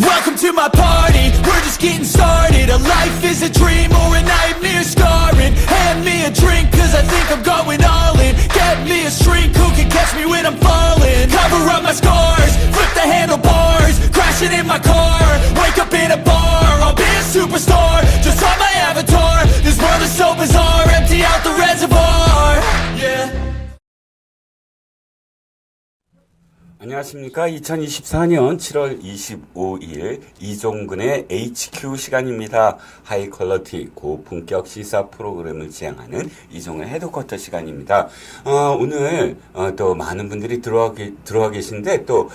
Welcome to my party, we're just getting started. A life is a dream or a nightmare scarring. Hand me a drink cause I think I'm going all in. Get me a shrink who can catch me when I'm falling. Cover up my scars, flip the handlebars. Crashing in my car, wake up in a bar. I'll be a superstar, just on my avatar. This world is so bizarre, empty out the reservoir. Yeah. 안녕하십니까. 2024년 7월 25일 이종근의 HQ 시간입니다. 하이 퀄러티 고품격 시사 프로그램을 지향하는 이종의 헤드쿼터 시간입니다. 오늘 또 많은 분들이 들어와 계신데 또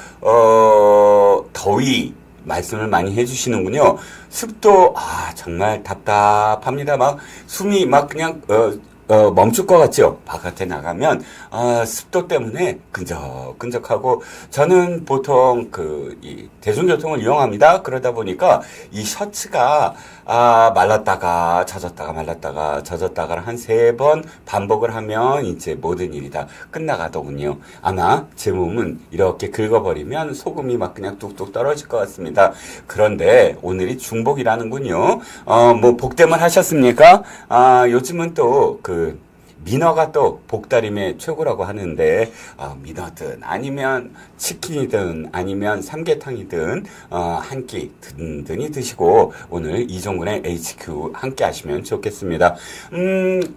더위 말씀을 많이 해주시는군요. 습도 정말 답답합니다. 막 숨이 막 그냥 멈출 것 같죠? 바깥에 나가면, 습도 때문에 끈적끈적하고, 저는 보통 이 대중교통을 이용합니다. 그러다 보니까 이 셔츠가, 말랐다가 젖었다가 말랐다가 젖었다가 한 3번 반복을 하면 이제 모든 일이 다 끝나가더군요. 아마 제 몸은 이렇게 긁어버리면 소금이 막 그냥 뚝뚝 떨어질 것 같습니다. 그런데 오늘이 중복이라는군요. 뭐 복대문 하셨습니까? 요즘은 또 민어가 또 복다림의 최고라고 하는데, 민어든 아니면 치킨이든 아니면 삼계탕이든 한 끼 든든히 드시고 오늘 이종근의 HQ 함께 하시면 좋겠습니다.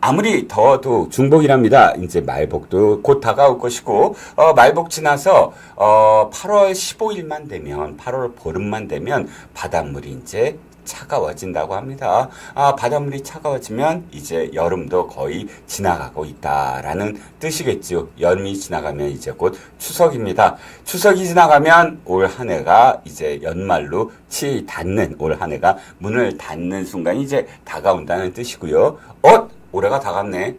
아무리 더워도 중복이랍니다. 이제 말복도 곧 다가올 것이고, 말복 지나서 8월 15일만 되면, 8월 보름만 되면 바닷물이 이제 차가워진다고 합니다. 바닷물이 차가워지면 이제 여름도 거의 지나가고 있다라는 뜻이겠죠. 여름이 지나가면 이제 곧 추석입니다. 추석이 지나가면 올 한 해가 이제 연말로 닿는, 올 한 해가 문을 닫는 순간이 이제 다가온다는 뜻이고요. 올해가 다갔네.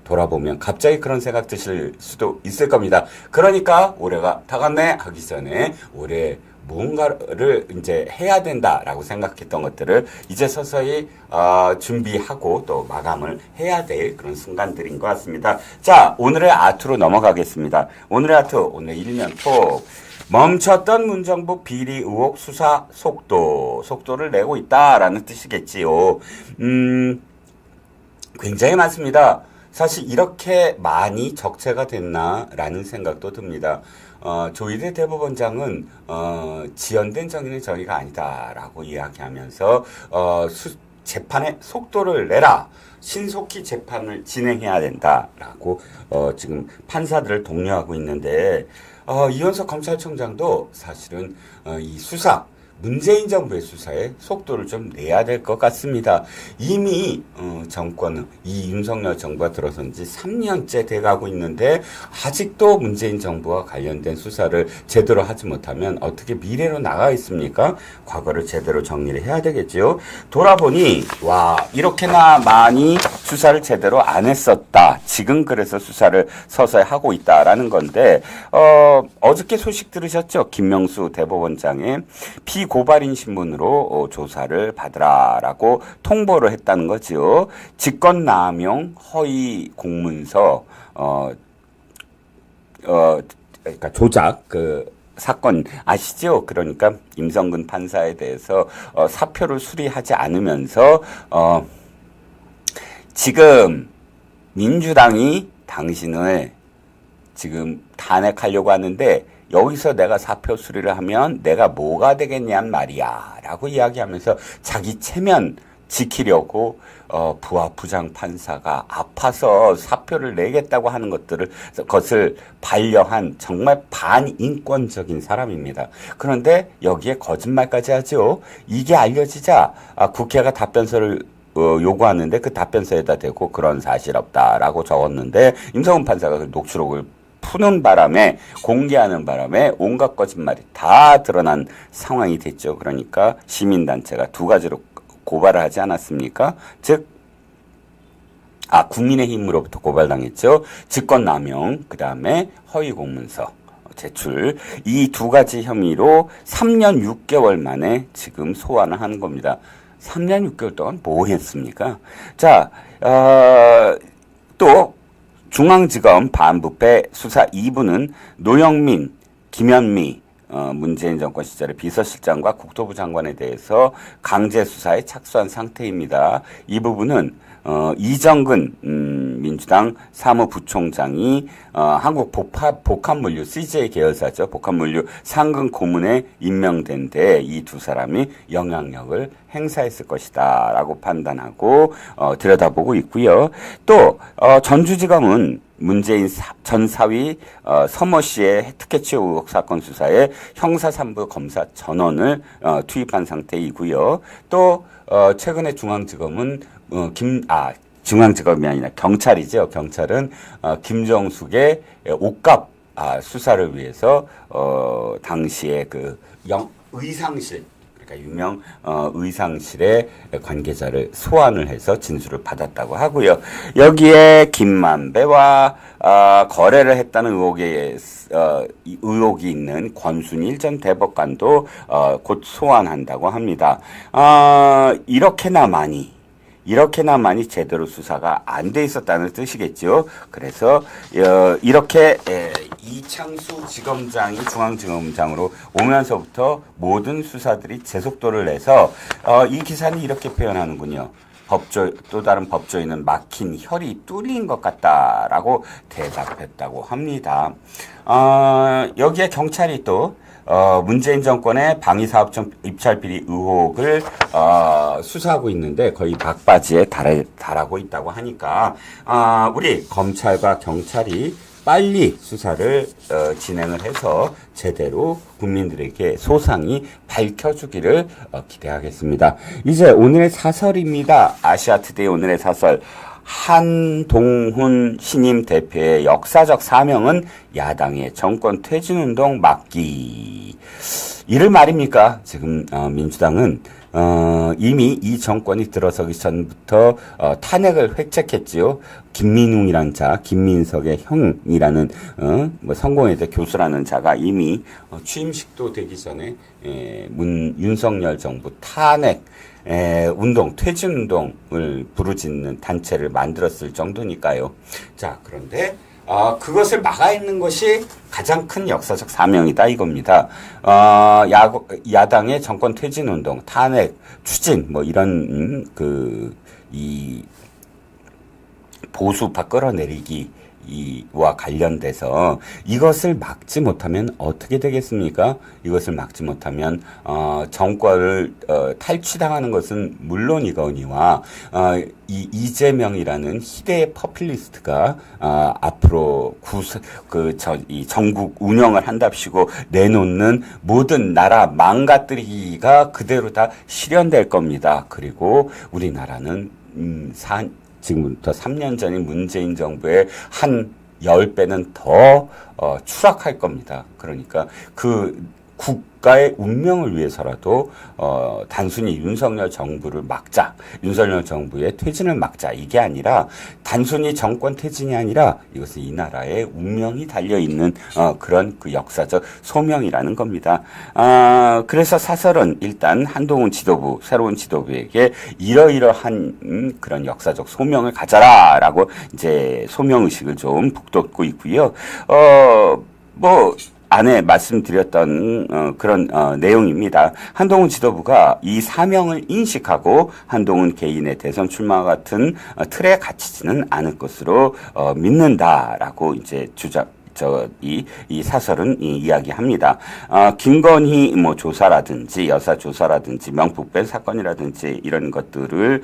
돌아보면 갑자기 그런 생각 드실 수도 있을 겁니다. 그러니까 올해가 다갔네 하기 전에 올해 뭔가를 이제 해야 된다라고 생각했던 것들을 이제 서서히 준비하고 또 마감을 해야 될 그런 순간들인 것 같습니다. 자, 오늘의 아트로 넘어가겠습니다. 오늘의 아트, 오늘 일면톡. 멈췄던 문정부 비리 의혹 수사 속도를 내고 있다라는 뜻이겠지요. 굉장히 많습니다. 사실 이렇게 많이 적체가 됐나라는 생각도 듭니다. 조희대 대법원장은 지연된 정의는 정의가 아니다라고 이야기하면서 재판의 속도를 내라, 신속히 재판을 진행해야 된다라고 지금 판사들을 독려하고 있는데, 이현석 검찰총장도 사실은 이 문재인 정부의 수사에 속도를 좀 내야 될 것 같습니다. 이미 이 윤석열 정부가 들어선 지 3년째 돼가고 있는데 아직도 문재인 정부와 관련된 수사를 제대로 하지 못하면 어떻게 미래로 나가 있습니까? 과거를 제대로 정리를 해야 되겠죠. 돌아보니 이렇게나 많이 수사를 제대로 안 했었다. 지금 그래서 수사를 서서히 하고 있다라는 건데, 어저께 소식 들으셨죠? 김명수 대법원장의 피고발인 신문으로 조사를 받으라라고 통보를 했다는 거죠. 직권남용 허위 공문서, 그러니까 조작, 사건 아시죠? 그러니까 임성근 판사에 대해서 사표를 수리하지 않으면서 지금 민주당이 당신을 지금 탄핵하려고 하는데, 여기서 내가 사표 수리를 하면 내가 뭐가 되겠냔 말이야 라고 이야기하면서 자기 체면 지키려고 부하 부장 판사가 아파서 사표를 내겠다고 하는 것을 반려한 정말 반인권적인 사람입니다. 그런데 여기에 거짓말까지 하죠. 이게 알려지자 국회가 답변서를 요구하는데 그 답변서에다 대고 그런 사실 없다라고 적었는데, 임성훈 판사가 그 녹취록을 공개하는 바람에 온갖 거짓말이 다 드러난 상황이 됐죠. 그러니까 시민단체가 2가지로 고발을 하지 않았습니까? 즉, 국민의힘으로부터 고발당했죠. 직권남용, 그 다음에 허위공문서 제출, 이 2가지 혐의로 3년 6개월 만에 지금 소환을 하는 겁니다. 3년 6개월 동안 뭐 했습니까? 자, 또 중앙지검 반부패 수사 2부는 노영민, 김현미, 문재인 정권 시절에 비서실장과 국토부 장관에 대해서 강제 수사에 착수한 상태입니다. 이 부분은 이정근 민주당 사무부총장이 한국 복합물류 CJ 계열사죠. 복합물류 상근 고문에 임명된 데 이 두 사람이 영향력을 행사했을 것이다 라고 판단하고 들여다보고 있고요. 또 전주지검은 문재인 전 사위 서모 씨의 특혜취 의혹 사건 수사에 형사 3부 검사 전원을 투입한 상태이고요. 또 최근에 중앙지검은 중앙지검이 아니라 경찰이죠. 경찰은 김정숙의 옷값 수사를 위해서 당시에 그 의상실, 그러니까 유명 의상실의 관계자를 소환을 해서 진술을 받았다고 하고요. 여기에 김만배와 거래를 했다는 의혹이 있는 권순일 전 대법관도 곧 소환한다고 합니다. 이렇게나 많이 제대로 수사가 안 돼 있었다는 뜻이겠죠. 그래서 이렇게 이창수 지검장이 중앙지검장으로 오면서부터 모든 수사들이 제속도를 내서 이 기사는 이렇게 표현하는군요. 또 다른 법조인은 막힌 혈이 뚫린 것 같다라고 대답했다고 합니다. 여기에 경찰이 또 문재인 정권의 방위사업청 입찰비리 의혹을 수사하고 있는데 거의 막바지에 달하고 있다고 하니까 우리 검찰과 경찰이 빨리 수사를 진행을 해서 제대로 국민들에게 소상히 밝혀주기를 기대하겠습니다. 이제 오늘의 사설입니다. 아시아투데이 오늘의 사설. 한동훈 신임 대표의 역사적 사명은 야당의 정권 퇴진운동 막기. 이를 말입니까? 지금 민주당은 이미 이 정권이 들어서기 전부터 탄핵을 획책했지요. 김민웅이라는 자, 김민석의 형이라는 성공회대 교수라는 자가 이미 취임식도 되기 전에 윤석열 정부 탄핵 운동, 퇴진운동을 부르짖는 단체를 만들었을 정도니까요. 자, 그런데 그것을 막아 있는 것이 가장 큰 역사적 사명이다 이겁니다. 야당의 정권 퇴진운동, 탄핵, 추진, 이런 이 보수파 끌어내리기 이와 관련돼서 이것을 막지 못하면 어떻게 되겠습니까? 이것을 막지 못하면 정권을 탈취당하는 것은 물론이거니와 이재명이라는 희대의 퍼퓰리스트가 앞으로 이 전국 운영을 한답시고 내놓는 모든 나라 망가뜨리기가 그대로 다 실현될 겁니다. 그리고 우리나라는 지금부터 3년 전인 문재인 정부의 한 10배는 더 추락할 겁니다. 그러니까 그 국가의 운명을 위해서라도 단순히 윤석열 정부를 막자, 윤석열 정부의 퇴진을 막자 이게 아니라 단순히 정권 퇴진이 아니라 이것은 이 나라의 운명이 달려있는 그런 그 역사적 소명이라는 겁니다. 그래서 사설은 일단 한동훈 지도부, 새로운 지도부에게 이러이러한 그런 역사적 소명을 가져라라고 이제 소명의식을 좀 북돋고 있고요. 안에 말씀드렸던 그런 내용입니다. 한동훈 지도부가 이 사명을 인식하고 한동훈 개인의 대선 출마 같은 틀에 갇히지는 않을 것으로 믿는다라고 이제 이 사설은 이야기합니다. 김건희 조사라든지 여사 조사라든지 명품백 사건이라든지 이런 것들을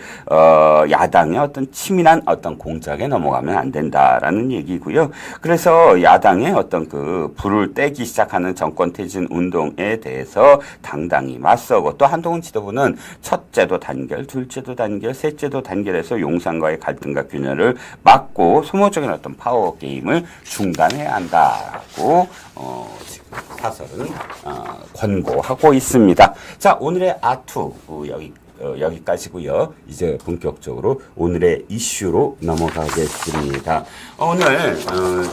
야당의 어떤 치밀한 어떤 공작에 넘어가면 안 된다라는 얘기고요. 그래서 야당의 어떤 그 불을 떼기 시작하는 정권 퇴진 운동에 대해서 당당히 맞서고 또 한동훈 지도부는 첫째도 단결, 둘째도 단결, 셋째도 단결해서 용산과의 갈등과 균열을 막고 소모적인 어떤 파워 게임을 중단해야 한다라고 지금 사설은 권고하고 있습니다. 자, 오늘의 아투 여기까지고요. 이제 본격적으로 오늘의 이슈로 넘어가겠습니다. 오늘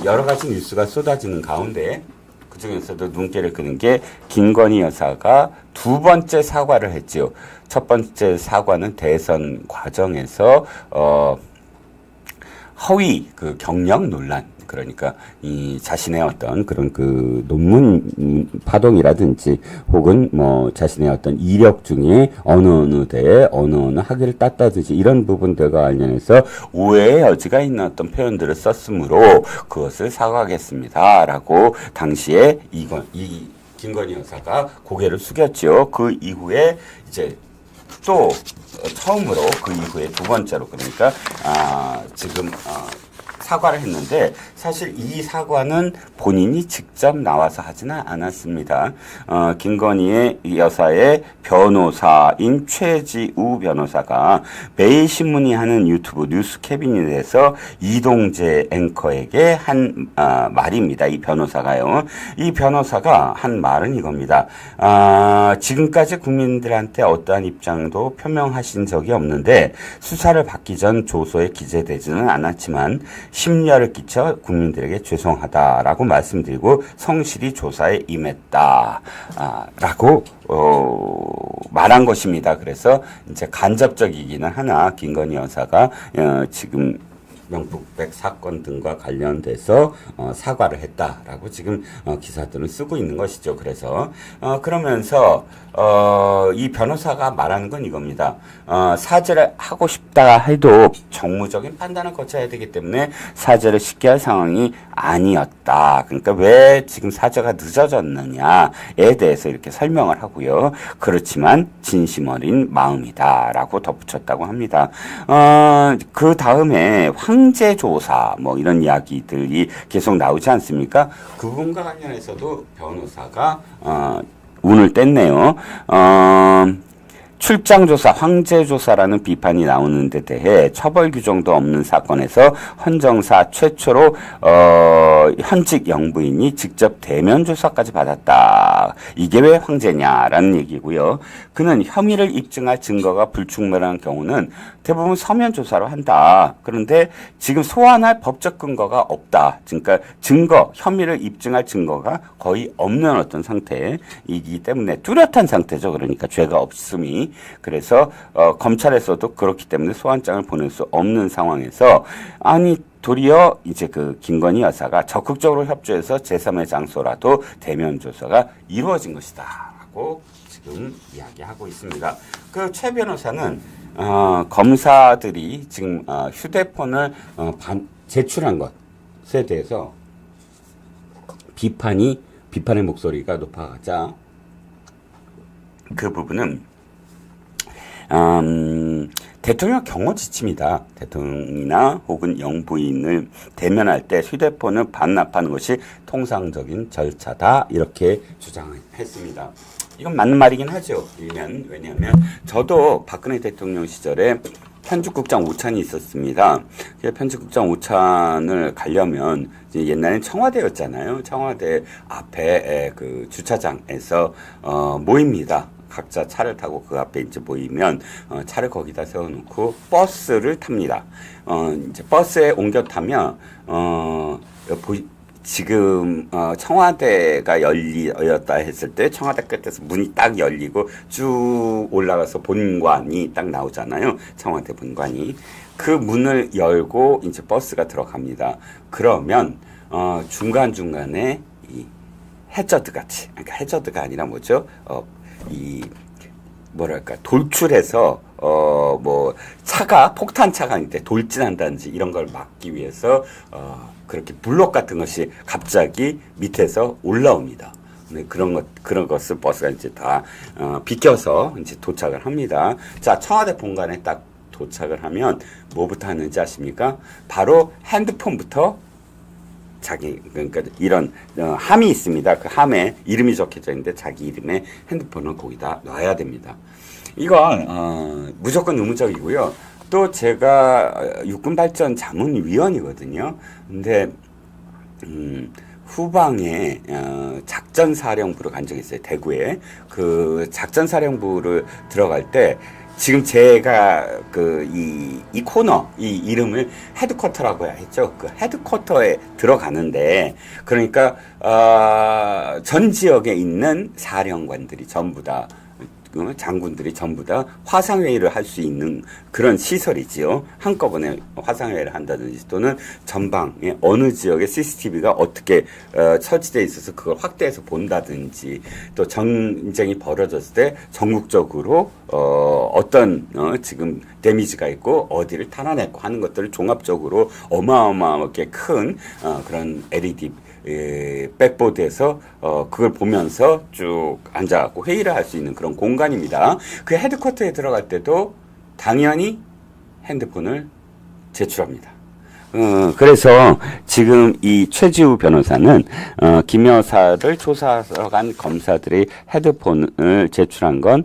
여러 가지 뉴스가 쏟아지는 가운데 그중에서도 눈길을 끄는 게 김건희 여사가 두 번째 사과를 했지요. 첫 번째 사과는 대선 과정에서 허위 경력 논란, 그러니까 이 자신의 어떤 그런 그 논문 파동이라든지 혹은 뭐 자신의 어떤 이력 중에 어느 대에 어느 학위를 땄다든지 이런 부분들과 관련해서 오해의 여지가 있는 어떤 표현들을 썼으므로 그것을 사과하겠습니다라고 당시에 이 김건희 여사가 고개를 숙였죠. 그 이후에 이제 또 처음으로 그 이후에 두 번째로 그러니까 지금 사과를 했는데 사실 이 사과는 본인이 직접 나와서 하지는 않았습니다. 김건희 여사의 변호사인 최지우 변호사가 매일신문이 하는 유튜브 뉴스 캐비닛에서 이동재 앵커에게 한 말입니다. 이 변호사가요. 이 변호사가 한 말은 이겁니다. 지금까지 국민들한테 어떠한 입장도 표명하신 적이 없는데 수사를 받기 전 조서에 기재되지는 않았지만 심려를 끼쳐 국민들에게 죄송하다라고 말씀드리고 성실히 조사에 임했다라고 말한 것입니다. 그래서 이제 간접적이기는 하나 김건희 여사가 지금 명품백 사건 등과 관련돼서 사과를 했다라고 지금 기사들을 쓰고 있는 것이죠. 그래서 그러면서 이 변호사가 말하는 건 이겁니다. 사죄를 하고 싶다 해도 정무적인 판단을 거쳐야 되기 때문에 사죄를 쉽게 할 상황이 아니었다. 그러니까 왜 지금 사죄가 늦어졌느냐에 대해서 이렇게 설명을 하고요. 그렇지만 진심 어린 마음이다라고 덧붙였다고 합니다. 그 다음에 황제 조사 뭐 이런 이야기들이 계속 나오지 않습니까? 그 부분과 관련해서도 변호사가 운을 뗐네요. 출장조사, 황제조사라는 비판이 나오는 데 대해 처벌 규정도 없는 사건에서 헌정사 최초로 현직 영부인이 직접 대면 조사까지 받았다. 이게 왜 황제냐라는 얘기고요. 그는 혐의를 입증할 증거가 불충분한 경우는 대부분 서면 조사로 한다. 그런데 지금 소환할 법적 근거가 없다. 그러니까 혐의를 입증할 증거가 거의 없는 어떤 상태이기 때문에 뚜렷한 상태죠. 그러니까 죄가 없음이. 그래서 검찰에서도 그렇기 때문에 소환장을 보낼 수 없는 상황에서 도리어 이제 그 김건희 여사가 적극적으로 협조해서 제3의 장소라도 대면 조사가 이루어진 것이다라고 지금 이야기하고 있습니다. 그 최 변호사는 검사들이 지금 휴대폰을 제출한 것에 대해서 비판의 목소리가 높아가자 그 부분은 대통령 경호 지침이다. 대통령이나 혹은 영부인을 대면할 때 휴대폰을 반납하는 것이 통상적인 절차다. 이렇게 주장했습니다. 이건 맞는 말이긴 하죠. 왜냐하면 저도 박근혜 대통령 시절에 편집국장 오찬이 있었습니다. 편집국장 오찬을 가려면 옛날엔 청와대였잖아요. 청와대 앞에 그 주차장에서 모입니다. 각자 차를 타고 그 앞에 이제 모이면 차를 거기다 세워놓고 버스를 탑니다. 이제 버스에 옮겨 타면 지금 청와대가 열렸다 했을 때 청와대 끝에서 문이 딱 열리고 쭉 올라가서 본관이 딱 나오잖아요. 청와대 본관이. 그 문을 열고 이제 버스가 들어갑니다. 그러면 중간중간에 이 해저드 같이, 그러니까 해저드가 아니라 뭐죠? 돌출해서 폭탄차가 있는데 돌진한다든지 이런 걸 막기 위해서 그렇게 블록 같은 것이 갑자기 밑에서 올라옵니다. 그런 것을 버스가 이제 다 비껴서 이제 도착을 합니다. 자, 청와대 본관에 딱 도착을 하면 뭐부터 하는지 아십니까? 바로 핸드폰부터 그러니까 이런 함이 있습니다. 그 함에 이름이 적혀져 있는데 자기 이름에 핸드폰을 거기다 놔야 됩니다. 이건 무조건 의무적이고요. 또 제가 육군발전 자문위원이거든요. 근데 후방에 작전사령부를 간 적이 있어요. 대구에. 그 작전사령부를 들어갈 때 지금 제가 이 코너, 이 이름을 헤드쿼터라고 했죠. 그 헤드쿼터에 들어가는데, 그러니까, 전 지역에 있는 사령관들이 전부 다 장군들이 전부 다 화상회의를 할 수 있는 그런 시설이지요. 한꺼번에 화상회의를 한다든지 또는 전방에 어느 지역에 CCTV가 어떻게 설치되어 있어서 그걸 확대해서 본다든지 또 전쟁이 벌어졌을 때 전국적으로 어떤 지금 데미지가 있고 어디를 탈환했고 하는 것들을 종합적으로 어마어마하게 큰 그런 LED 백보드에서 그걸 보면서 쭉 앉아갖고 회의를 할 수 있는 그런 공간입니다. 그 헤드쿼터에 들어갈 때도 당연히 핸드폰을 제출합니다. 그래서 지금 이 최지우 변호사는 김 여사를 조사하러 간 검사들이 휴대폰을 제출한 건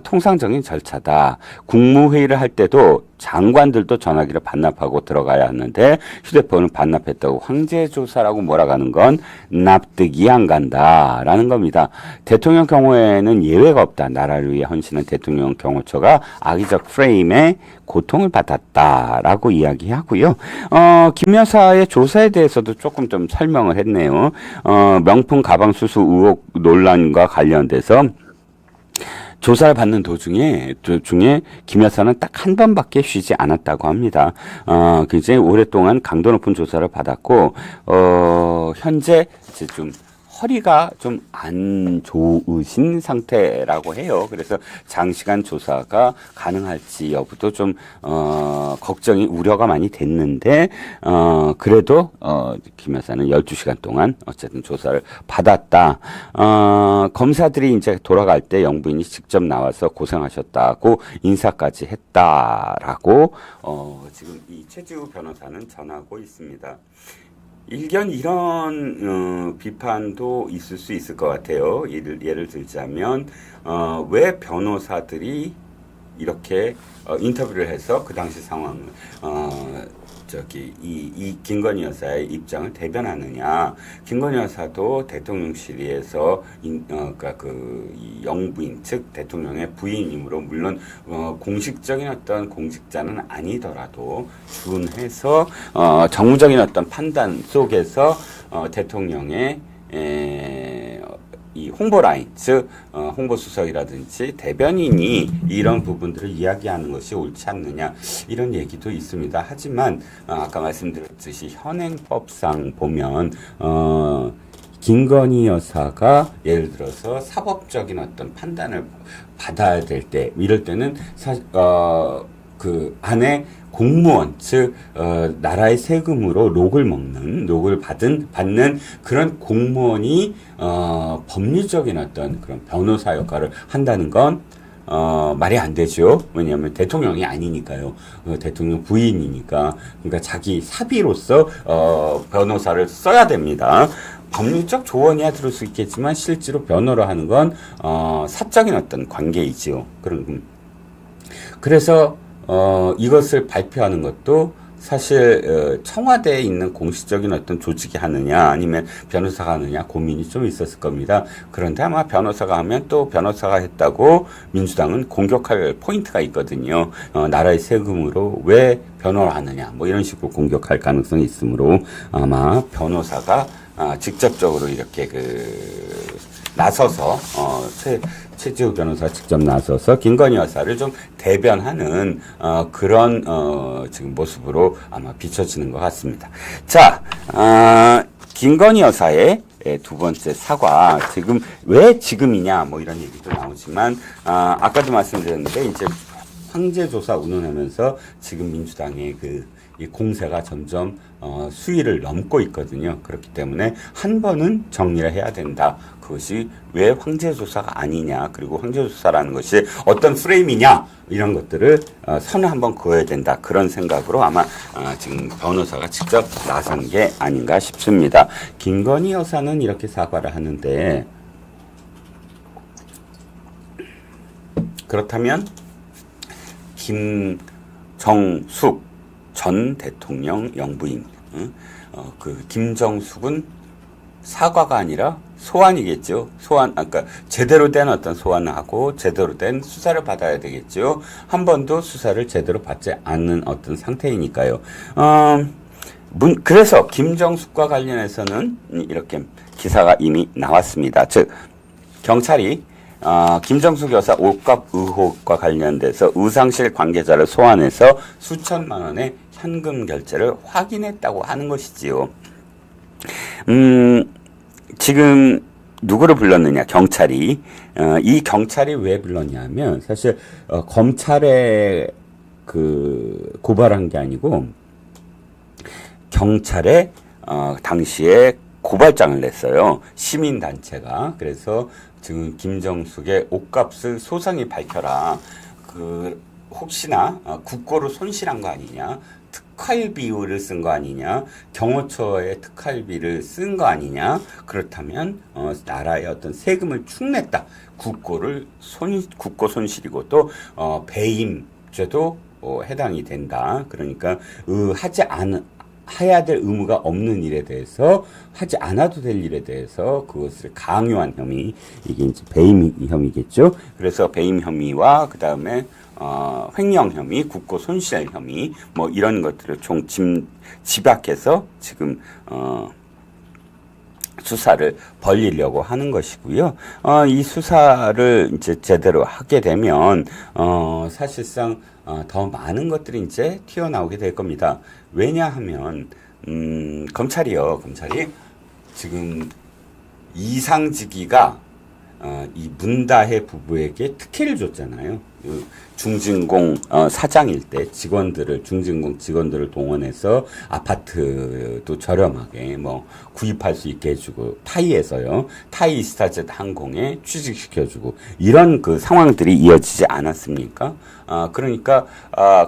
통상적인 절차다. 국무회의를 할 때도 장관들도 전화기를 반납하고 들어가야 하는데 휴대폰을 반납했다고 황제 조사라고 몰아가는 건 납득이 안 간다라는 겁니다. 대통령 경우에는 예외가 없다. 나라를 위해 헌신한 대통령 경호처가 악의적 프레임에 고통을 받았다라고 이야기하고요. 김 여사의 조사에 대해서도 조금 좀 설명을 했네요. 명품 가방 수수 의혹 논란과 관련돼서 조사를 받는 도중에 김 여사는 딱 한 번밖에 쉬지 않았다고 합니다. 굉장히 오랫동안 강도 높은 조사를 받았고, 현재 이제 좀 허리가 좀 안 좋으신 상태라고 해요. 그래서 장시간 조사가 가능할지 여부도 좀, 걱정이, 우려가 많이 됐는데, 그래도, 김 여사는 12시간 동안 어쨌든 조사를 받았다. 검사들이 이제 돌아갈 때 영부인이 직접 나와서 고생하셨다고 인사까지 했다라고, 지금 이 최지우 변호사는 전하고 있습니다. 일견 이런 비판도 있을 수 있을 것 같아요. 예를 들자면 왜 변호사들이 이렇게 인터뷰를 해서 그 당시 상황을 이 김건희 여사의 입장을 대변하느냐. 김건희 여사도 대통령실에서 그러니까 이 영부인 즉 대통령의 부인이므로 물론 공식적인 어떤 공직자는 아니더라도 준해서 정무적인 어떤 판단 속에서 대통령의 이 홍보 라인, 즉 홍보수석이라든지 대변인이 이런 부분들을 이야기하는 것이 옳지 않느냐 이런 얘기도 있습니다. 하지만 아까 말씀드렸듯이 현행법상 보면 김건희 여사가 예를 들어서 사법적인 어떤 판단을 받아야 될 때 이럴 때는 그 안에 공무원, 즉 나라의 세금으로 록을 받는 그런 공무원이 법률적인 어떤 그런 변호사 역할을 한다는 건 말이 안 되죠. 왜냐하면 대통령이 아니니까요. 대통령 부인이니까. 그러니까 자기 사비로서 변호사를 써야 됩니다. 법률적 조언이야 들을 수 있겠지만 실제로 변호를 하는 건 사적인 어떤 관계이지요. 그래서 이것을 발표하는 것도 사실 청와대에 있는 공식적인 어떤 조직이 하느냐 아니면 변호사가 하느냐 고민이 좀 있었을 겁니다. 그런데 아마 변호사가 하면 또 변호사가 했다고 민주당은 공격할 포인트가 있거든요. 나라의 세금으로 왜 변호를 하느냐 뭐 이런 식으로 공격할 가능성이 있으므로 아마 변호사가 직접적으로 이렇게 나서서 최지우 변호사 직접 나서서 김건희 여사를 좀 대변하는 그런 지금 모습으로 아마 비춰지는 것 같습니다. 자, 김건희 여사의 두 번째 사과 왜 지금이냐 뭐 이런 얘기도 나오지만 아까도 말씀드렸는데 이제 황제 조사 운운하면서 지금 민주당의 이 공세가 점점 수위를 넘고 있거든요. 그렇기 때문에 한 번은 정리를 해야 된다. 그것이 왜 황제조사가 아니냐, 그리고 황제조사라는 것이 어떤 프레임이냐, 이런 것들을 선을 한번 그어야 된다. 그런 생각으로 아마 지금 변호사가 직접 나선 게 아닌가 싶습니다. 김건희 여사는 이렇게 사과를 하는데, 그렇다면 김정숙 전 대통령 영부인, 김정숙은 사과가 아니라 소환이겠죠. 그러니까 제대로 된 어떤 소환을 하고 제대로 된 수사를 받아야 되겠죠. 한 번도 수사를 제대로 받지 않는 어떤 상태이니까요. 그래서 김정숙과 관련해서는 이렇게 기사가 이미 나왔습니다. 즉, 경찰이 김정숙 여사 옷값 의혹과 관련돼서 의상실 관계자를 소환해서 수천만 원의 현금 결제를 확인했다고 하는 것이지요. 지금 누구를 불렀느냐? 경찰이. 이 경찰이 왜 불렀냐면 사실 검찰에 그 고발한 게 아니고 경찰에 당시에 고발장을 냈어요. 시민단체가. 그래서 지금 김정숙의 옷값을 소상히 밝혀라. 그 혹시나 국고로 손실한 거 아니냐? 특활비를 쓴 거 아니냐? 경호처에 특활비를 쓴 거 아니냐? 그렇다면 나라의 어떤 세금을 축냈다. 국고 손실이고 또 배임죄도 해당이 된다. 그러니까 해야 될 의무가 없는 일에 대해서 하지 않아도 될 일에 대해서 그것을 강요한 혐의, 이게 이제 배임 혐의겠죠. 그래서 배임 혐의와 그 다음에 횡령 혐의, 국고 손실 혐의, 뭐 이런 것들을 총 집약해서 지금 수사를 벌이려고 하는 것이고요. 이 수사를 이제 제대로 하게 되면 사실상 더 많은 것들이 이제 튀어나오게 될 겁니다. 왜냐하면 검찰이 지금 이상직위가 이 문다혜 부부에게 특혜를 줬잖아요. 중진공 사장일 때 중진공 직원들을 동원해서 아파트도 저렴하게 뭐 구입할 수 있게 해주고 타이에서요. 타이 스타젯 항공에 취직시켜주고 이런 그 상황들이 이어지지 않았습니까? 그러니까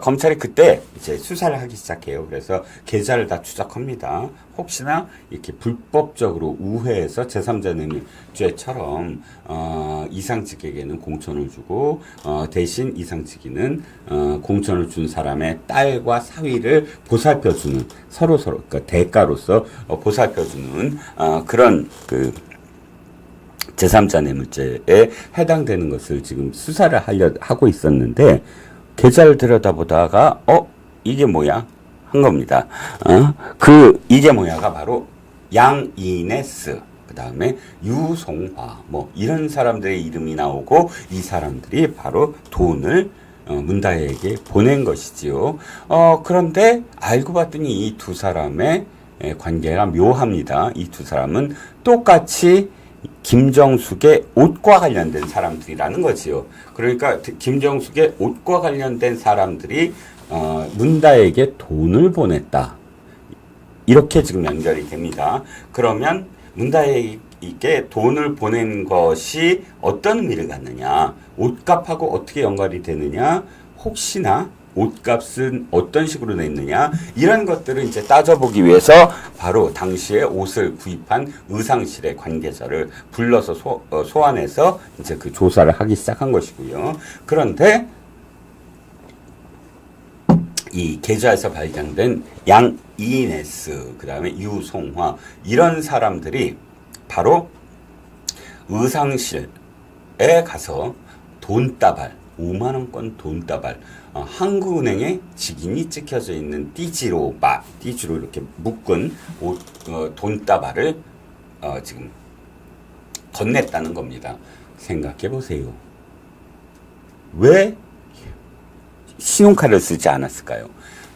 검찰이 그때 이제 수사를 하기 시작해요. 그래서 계좌를 다 추적합니다. 혹시나 이렇게 불법적으로 우회해서 제3자 뇌물죄처럼 이상직에게는 공천을 주고 대신 이상직이는 공천을 준 사람의 딸과 사위를 보살펴주는 서로 그러니까 대가로서 보살펴주는 그런 그 제3자 뇌물죄에 해당되는 것을 지금 수사를 하고 있었는데 계좌를 들여다보다가 이게 뭐야? 한 겁니다. 이게 뭐야가 바로 양이네스, 그 다음에 유송화, 뭐 이런 사람들의 이름이 나오고 이 사람들이 바로 돈을 문다혜에게 보낸 것이지요. 그런데 알고 봤더니 이 두 사람의 관계가 묘합니다. 이 두 사람은 똑같이 김정숙의 옷과 관련된 사람들이라는 거지요. 그러니까 김정숙의 옷과 관련된 사람들이 문다혜에게 돈을 보냈다. 이렇게 지금 연결이 됩니다. 그러면 문다혜에게 돈을 보낸 것이 어떤 의미를 갖느냐? 옷값하고 어떻게 연관이 되느냐? 혹시나 옷값은 어떤 식으로 냈느냐? 이런 것들을 이제 따져보기 위해서 바로 당시에 옷을 구입한 의상실의 관계자를 불러서 소환해서 이제 그 조사를 하기 시작한 것이고요. 그런데 이 계좌에서 발견된 양이네스, 그 다음에 유송화 이런 사람들이 바로 의상실에 가서 돈다발 5만원권 돈다발 한국은행에 직인이 찍혀져 있는 띠지로 이렇게 묶은 돈다발을 지금 건넸다는 겁니다. 생각해 보세요. 왜 신용카드를 쓰지 않았을까요?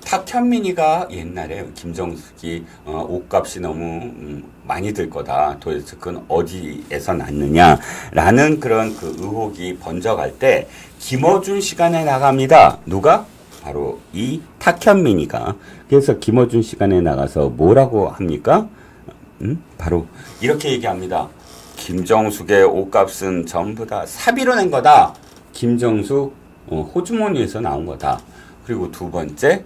탁현민이가 옛날에 김정숙이 옷값이 너무 많이 들 거다. 도대체 그건 어디에서 났느냐라는 그런 그 의혹이 번져갈 때 김어준 시간에 나갑니다. 누가? 바로 이 탁현민이가. 그래서 김어준 시간에 나가서 뭐라고 합니까? 바로 이렇게 얘기합니다. 김정숙의 옷값은 전부 다 사비로 낸 거다. 김정숙 호주머니에서 나온 거다. 그리고 두 번째,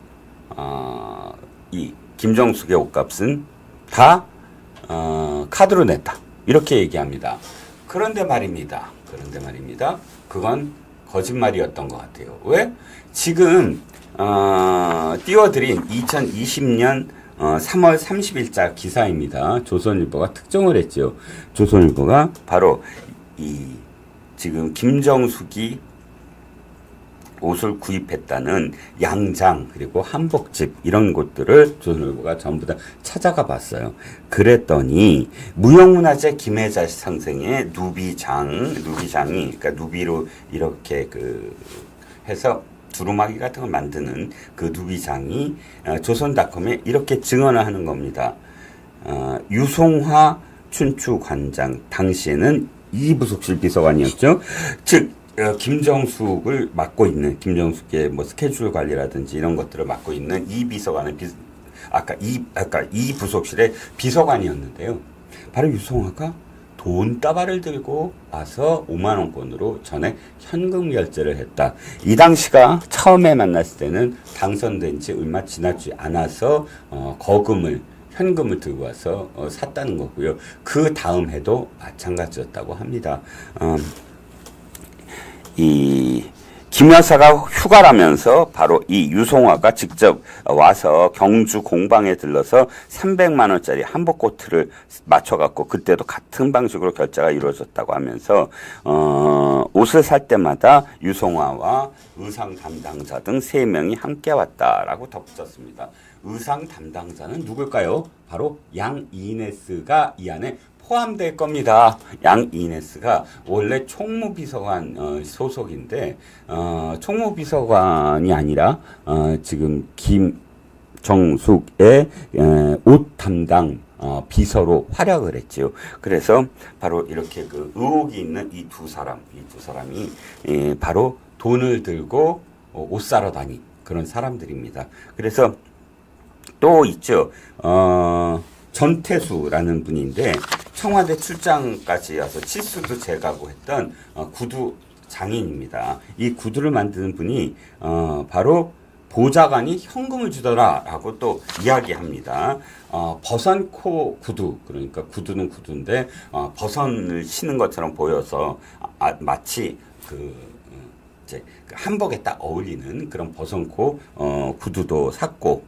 이 김정숙의 옷값은 다 카드로 냈다. 이렇게 얘기합니다. 그런데 말입니다. 그건 거짓말이었던 것 같아요. 왜? 지금 띄워드린 2020년 3월 30일자 기사입니다. 조선일보가 특종을 했죠. 조선일보가 바로 이 지금 김정숙이 옷을 구입했다는 양장 그리고 한복집 이런 곳들을 조선일보가 전부 다 찾아가 봤어요. 그랬더니 무형문화재 김혜자 상생의 누비장이 그러니까 누비로 이렇게 해서 두루마기 같은 걸 만드는 그 누비장이 조선닷컴에 이렇게 증언을 하는 겁니다. 유송화 춘추관장 당시에는 이부속실 비서관이었죠. 즉 김정숙을 맡고 있는 김정숙의 뭐 스케줄 관리라든지 이런 것들을 맡고 있는 이 비서관은 아까 이 부속실의 비서관이었는데요. 바로 유송화가 돈다발을 들고 와서 5만 원권으로 전액 현금 결제를 했다. 이 당시가 처음에 만났을 때는 당선된 지 얼마 지나지 않아서 현금을 들고 와서 샀다는 거고요. 그 다음 해도 마찬가지였다고 합니다. 이 김 여사가 휴가라면서 바로 이 유송화가 직접 와서 경주 공방에 들러서 300만 원짜리 한복 코트를 맞춰갖고 그때도 같은 방식으로 결제가 이루어졌다고 하면서 옷을 살 때마다 유송화와 의상 담당자 등 3명이 함께 왔다라고 덧붙였습니다. 의상 담당자는 누굴까요? 바로 양이네스가 이 안에 포함될 겁니다. 양이네스가 원래 총무비서관 소속인데 총무비서관이 아니라 지금 김정숙의 옷 담당 비서로 활약을 했지요. 그래서 바로 이렇게 그 의혹이 있는 이 두 사람이 바로 돈을 들고 옷 사러 다닌 그런 사람들입니다. 그래서 또 있죠. 전태수라는 분인데 청와대 출장까지 와서 치수도 재가고 했던 구두 장인입니다. 이 구두를 만드는 분이 바로 보좌관이 현금을 주더라라고 또 이야기합니다. 버선코 구두, 그러니까 구두는 구두인데 버선을 신은 것처럼 보여서 마치 이제 한복에 딱 어울리는 그런 버선코 구두도 샀고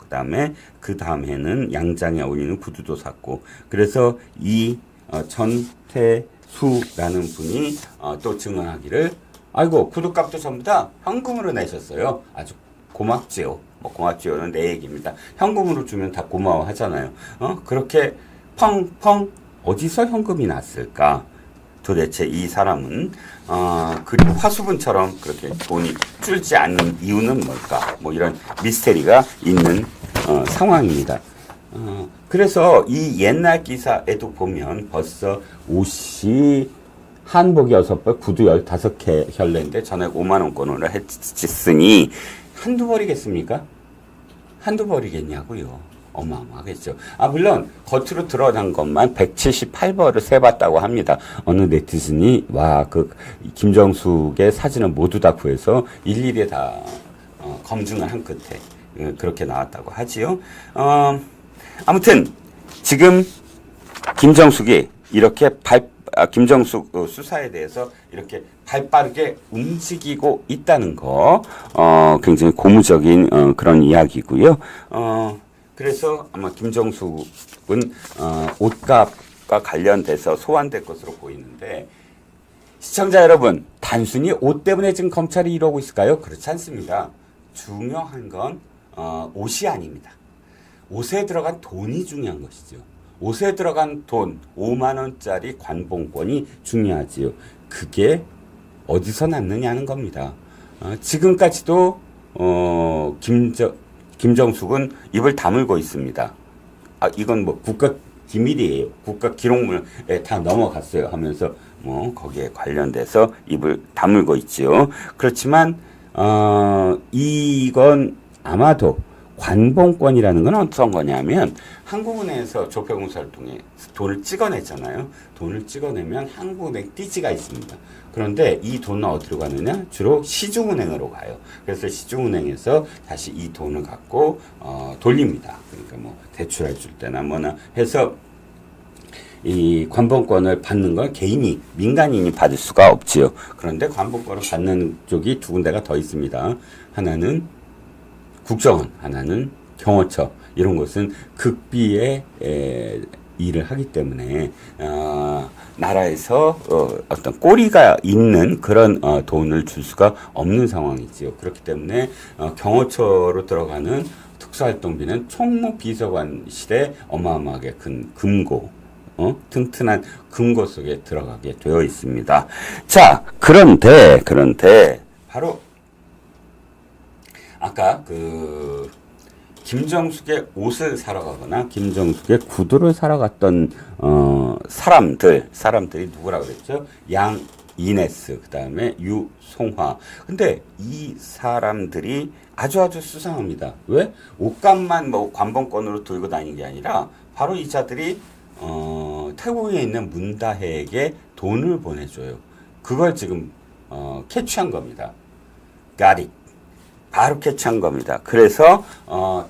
그 다음에는 양장에 어울리는 구두도 샀고 그래서 이 전태수라는 분이 또 증언하기를 아이고 구두값도 전부 다 현금으로 내셨어요. 아주 고맙지요. 뭐 고맙지요는 내 얘기입니다. 현금으로 주면 다 고마워하잖아요. 그렇게 펑펑 어디서 현금이 났을까? 도대체 이 사람은 그리고 화수분처럼 그렇게 돈이 줄지 않는 이유는 뭘까? 뭐 이런 미스테리가 있는 상황입니다. 그래서 이 옛날 기사에도 보면 벌써 옷이 한복이 6벌, 구두 15개 켤레인데 전액 5만 원권으로 했으니 한두 벌이겠습니까? 한두 벌이겠냐고요. 어마어마하겠죠. 물론 겉으로 드러난 것만 178벌을 세봤다고 합니다. 어느 네티즌이 김정숙의 사진을 모두 다 구해서 일일이 다 검증을 한 끝에 그렇게 나왔다고 하지요. 아무튼 지금 김정숙이 이렇게 김정숙 수사에 대해서 이렇게 발빠르게 움직이고 있다는 거 굉장히 고무적인 그런 이야기고요. 그래서 아마 김정숙은 옷값과 관련돼서 소환될 것으로 보이는데 시청자 여러분, 단순히 옷 때문에 지금 검찰이 이러고 있을까요? 그렇지 않습니다. 중요한 건 옷이 아닙니다. 옷에 들어간 돈이 중요한 것이죠. 옷에 들어간 돈 5만 원짜리 관봉권이 중요하지요. 그게 어디서 났느냐는 겁니다. 지금까지도 김정숙은 입을 다물고 있습니다. 이건 뭐 국가 기밀이에요. 국가 기록물에 다 넘어갔어요 하면서 뭐 거기에 관련돼서 입을 다물고 있지요. 그렇지만 이건 아마도 관봉권이라는 건 어떤 거냐면 한국은행에서 조폐공사를 통해 돈을 찍어냈잖아요. 돈을 찍어내면 한국은행 띠지가 있습니다. 그런데 이 돈은 어디로 가느냐? 주로 시중은행으로 가요. 그래서 시중은행에서 다시 이 돈을 갖고 돌립니다. 그러니까 뭐 대출해 줄 때나 뭐나 해서 이 관봉권을 받는 건 민간인이 받을 수가 없지요. 그런데 관봉권을 받는 쪽이 두 군데가 더 있습니다. 하나는 국정원, 하나는 경호처, 이런 곳은 극비의 일을 하기 때문에 나라에서 어떤 꼬리가 있는 그런 돈을 줄 수가 없는 상황이지요. 그렇기 때문에 경호처로 들어가는 특수활동비는 총무 비서관실에 어마어마하게 큰 금고, 튼튼한 금고 속에 들어가게 되어 있습니다. 자, 그런데 바로 아까 김정숙의 옷을 사러 가거나 김정숙의 구두를 사러 갔던 사람들이 누구라 그랬죠? 양이네스, 그다음에 유송화. 근데 이 사람들이 아주 수상합니다. 왜? 옷값만 뭐 관봉권으로 들고 다니는 게 아니라 바로 이 자들이 태국에 있는 문다혜에게 돈을 보내줘요. 그걸 지금 캐치한 겁니다. Got it. 바로 캐치한 겁니다. 그래서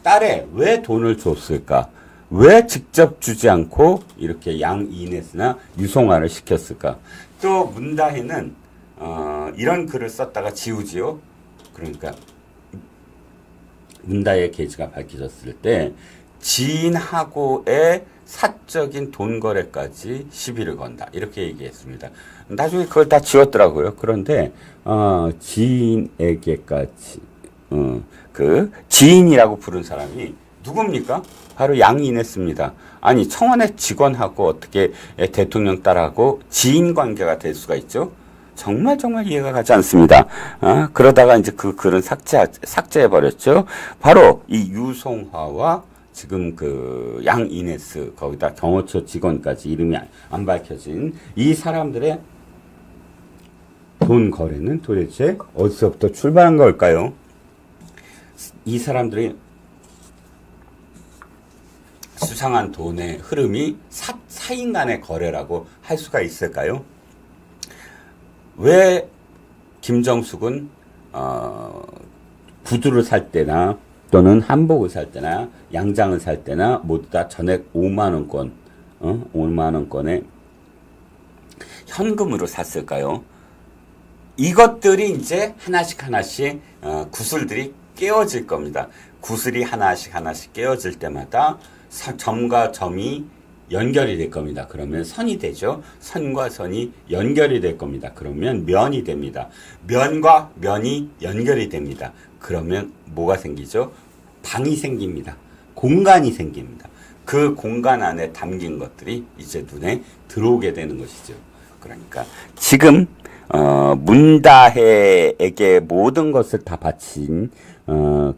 딸에 왜 돈을 줬을까? 왜 직접 주지 않고 이렇게 양이네스나 유송화를 시켰을까? 또 문다혜는 이런 글을 썼다가 지우지요. 그러니까 문다혜의 계지가 밝혀졌을 때 지인하고의 사적인 돈 거래까지 시비를 건다. 이렇게 얘기했습니다. 나중에 그걸 다 지웠더라고요. 그런데 지인에게까지 그 지인이라고 부른 사람이 누굽니까? 바로 양이네스입니다. 아니, 청와대 직원하고 어떻게 대통령 딸하고 지인 관계가 될 수가 있죠? 정말 이해가 가지 않습니다. 그러다가 이제 그 글은 삭제해버렸죠. 바로 이 유송화와 지금 그 양이네스, 거기다 경호처 직원까지 이름이 안 밝혀진 이 사람들의 돈 거래는 도대체 어디서부터 출발한 걸까요? 이 사람들이 수상한 돈의 흐름이 사인 간의 거래라고 할 수가 있을까요? 왜 김정숙은 구두를 살 때나 또는 한복을 살 때나 양장을 살 때나 모두 다 전액 5만원권 5만원권의 현금으로 샀을까요? 이것들이 이제 하나씩 구슬들이 깨어질 겁니다. 구슬이 하나씩 깨어질 때마다 점과 점이 연결이 될 겁니다. 그러면 선이 되죠. 선과 선이 연결이 될 겁니다. 그러면 면이 됩니다. 면과 면이 연결이 됩니다. 그러면 뭐가 생기죠? 방이 생깁니다. 공간이 생깁니다. 그 공간 안에 담긴 것들이 이제 눈에 들어오게 되는 것이죠. 그러니까 지금 문다혜에게 모든 것을 다 바친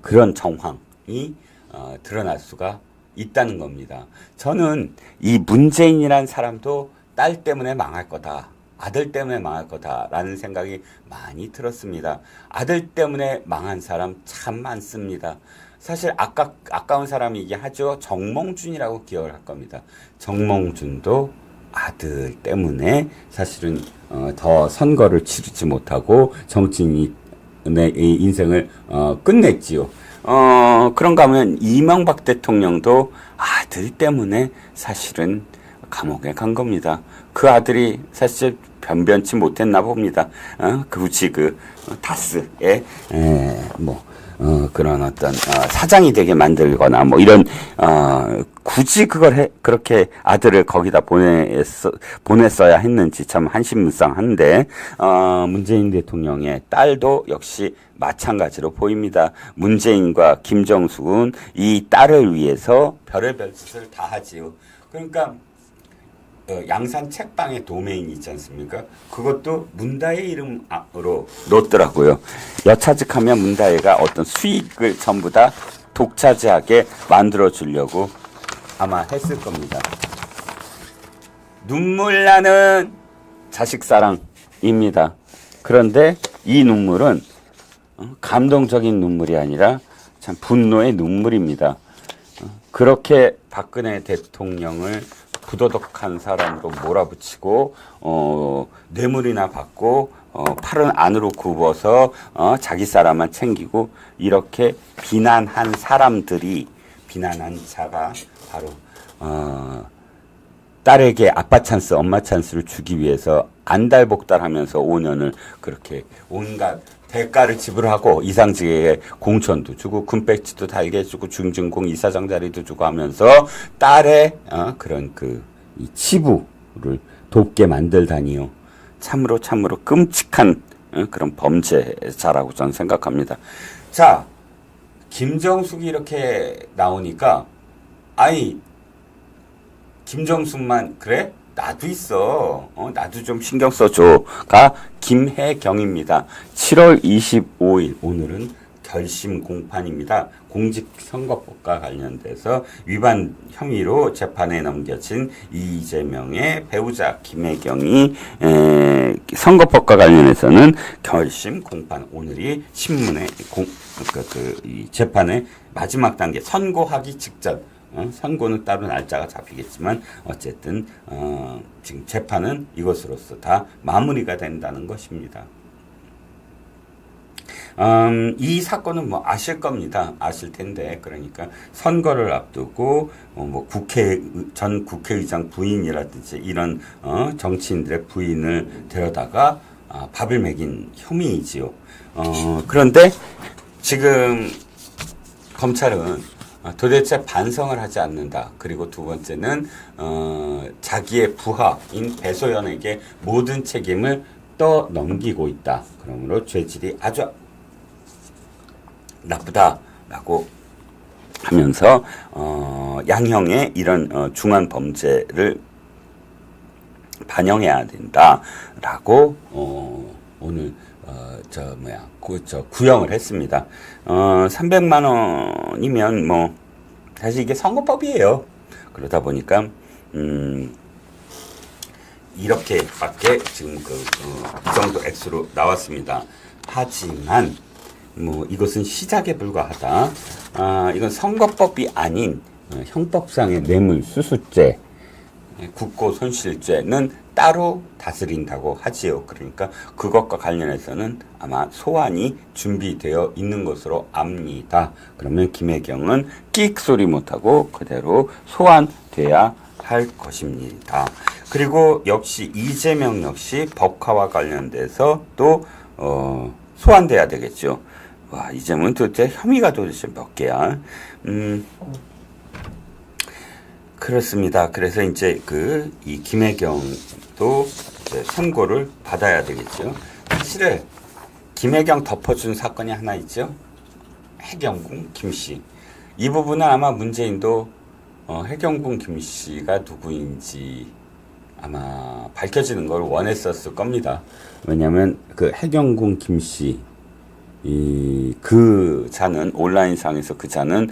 그런 정황이 드러날 수가 있다는 겁니다. 저는 이 문재인이라는 사람도 딸 때문에 망할 거다, 아들 때문에 망할 거다라는 생각이 많이 들었습니다. 아들 때문에 망한 사람 참 많습니다. 사실 아까운 사람이 얘기하죠. 정몽준이라고 기억을 할 겁니다. 정몽준도 아들 때문에 사실은 더 선거를 치르지 못하고 정치인의 인생을 끝냈지요. 그런가 하면 이명박 대통령도 아들 때문에 사실은 감옥에 간 겁니다. 그 아들이 사실 변변치 못했나 봅니다. 굳이 다스에 그런 어떤 사장이 되게 만들거나 뭐 이런 굳이 그렇게 아들을 거기다 보냈어야 했는지 참 한심무쌍한데 문재인 대통령의 딸도 역시 마찬가지로 보입니다. 문재인과 김정숙은 이 딸을 위해서 별의별 짓을 다 하지요. 그러니까 양산 책방의 도메인이 있지 않습니까? 그것도 문다혜 이름으로 놓더라고요. 여차직하면 문다혜가 어떤 수익을 전부 다 독차지하게 만들어 주려고 아마 했을 겁니다. 눈물 나는 자식 사랑입니다. 그런데 이 눈물은 감동적인 눈물이 아니라 참 분노의 눈물입니다. 그렇게 박근혜 대통령을 부도덕한 사람으로 몰아붙이고 뇌물이나 받고 팔은 안으로 굽어서 자기 사람만 챙기고 이렇게 비난한 사람들이 비난한 자가 바로 딸에게 아빠 찬스, 엄마 찬스를 주기 위해서 안달복달하면서 5년을 그렇게 온갖 대가를 지불하고 이상직에게 공천도 주고 금배지도 달게 주고 중진공 이사장 자리도 주고 하면서 딸의 그런 이 치부를 돕게 만들다니요. 참으로 끔찍한 그런 범죄자라고 저는 생각합니다. 자, 김정숙이 이렇게 나오니까 아이 김정숙만 그래? 나도 있어. 나도 좀 신경 써줘가 김혜경입니다. 7월 25일 오늘은 결심 공판입니다. 공직선거법과 관련돼서 위반 혐의로 재판에 넘겨진 이재명의 배우자 김혜경이 선거법과 관련해서는 결심 공판, 오늘이 신문에 이 재판의 마지막 단계 선고하기 직전. 선고는 따로 날짜가 잡히겠지만 어쨌든 지금 재판은 이것으로서 다 마무리가 된다는 것입니다. 이 사건은 뭐 아실 겁니다. 아실 텐데, 그러니까 선거를 앞두고 뭐 전 국회의장 부인이라든지 이런 정치인들의 부인을 데려다가 밥을 먹인 혐의이지요. 그런데 지금 검찰은 도대체 반성을 하지 않는다. 그리고 두 번째는 자기의 부하인 배소연에게 모든 책임을 떠넘기고 있다. 그러므로 죄질이 아주 나쁘다라고 하면서 양형의 이런 중한 범죄를 반영해야 된다라고 오늘 구형을 했습니다. 300만 원이면 뭐 사실 이게 선거법이에요. 그러다 보니까 이렇게밖에 지금 이 정도 액수로 나왔습니다. 하지만 뭐 이것은 시작에 불과하다. 이건 선거법이 아닌 형법상의 뇌물수수죄, 국고손실죄는 따로 다스린다고 하지요. 그러니까 그것과 관련해서는 아마 소환이 준비되어 있는 것으로 압니다. 그러면 김혜경은 끽 소리 못하고 그대로 소환돼야 할 것입니다. 그리고 역시 이재명 역시 법카와 관련돼서 또 소환돼야 되겠죠. 와, 이재명은 도대체 혐의가 도대체 몇 개야? 그렇습니다. 그래서 이제 이 김혜경도 이제 선고를 받아야 되겠죠. 사실은 김혜경 덮어준 사건이 하나 있죠. 해경궁 김씨. 이 부분은 아마 문재인도 해경궁 김씨가 누구인지 아마 밝혀지는 걸 원했었을 겁니다. 왜냐하면 그 해경궁 김씨 그 자는 온라인상에서 그 자는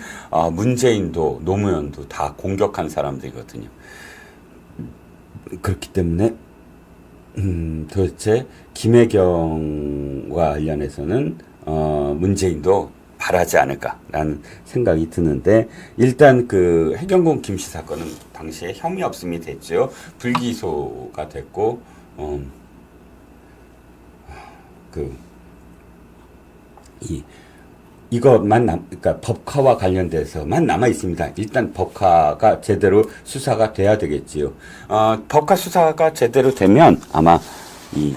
문재인도 노무현도 다 공격한 사람들이거든요. 그렇기 때문에 도대체 김혜경과 관련해서는 문재인도 바라지 않을까라는 생각이 드는데, 일단 그 해경궁 김씨 사건은 당시에 혐의 없음이 됐죠. 불기소가 됐고 이것만 그러니까 법카와 관련돼서만 남아 있습니다. 일단 법카가 제대로 수사가 돼야 되겠지요. 법카 수사가 제대로 되면 아마 이